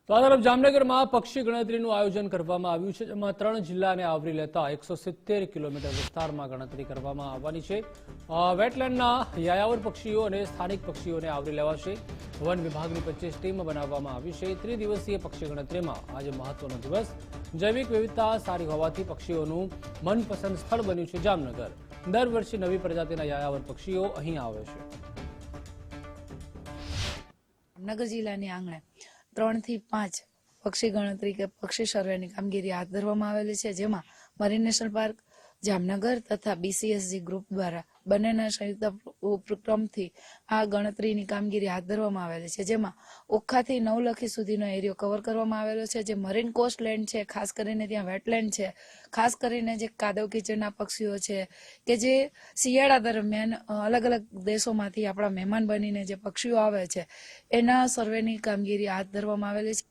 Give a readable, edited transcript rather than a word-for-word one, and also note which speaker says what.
Speaker 1: તો આ તરફ જામનગરમાં પક્ષી ગણતરીનું આયોજન કરવામાં આવ્યું છે, જેમાં 3 જિલ્લાને આવરી લેતા 170 કિલોમીટર વિસ્તારમાં ગણતરી કરવામાં આવવાની છે. વેટલેન્ડના યાયાવર પક્ષીઓ અને સ્થાનિક પક્ષીઓને આવરી લેવાશે. વન વિભાગની 25 ટીમ બનાવવામાં આવી છે. ત્રિદિવસીય પક્ષી ગણતરીમાં આજે મહત્વનો દિવસ. જૈવિક વિવિધતા સારી હોવાથી પક્ષીઓનું મનપસંદ સ્થળ બન્યું છે જામનગર. દર વર્ષે નવી પ્રજાતિના યાયાવર પક્ષીઓ અહીં આવે છે.
Speaker 2: જામનગર જિલ્લાની આંગણે 3 થી 5 પક્ષી ગણતરી કે પક્ષી સર્વેની કામગીરી હાથ ધરવામાં આવેલી છે, જેમાં મરીન નેશનલ પાર્ક જામનગર તથા BCSG ગ્રુપ દ્વારા બંનેના સંયુક્ત ઉપક્રમથી આ ગણતરીની કામગીરી હાથ ધરવામાં આવેલી છે, જેમાં ઓખાથી નવલખી સુધીનો એરિયો કવર કરવામાં આવેલો છે. જે મરીન કોસ્ટ લેન્ડ છે, ખાસ કરીને ત્યાં વેટલેન્ડ છે, ખાસ કરીને જે કાદવ કીચડના પક્ષીઓ છે કે જે શિયાળા દરમિયાન અલગ અલગ દેશોમાંથી આપણા મહેમાન બનીને જે પક્ષીઓ આવે છે એના સર્વેની કામગીરી હાથ ધરવામાં આવેલી છે.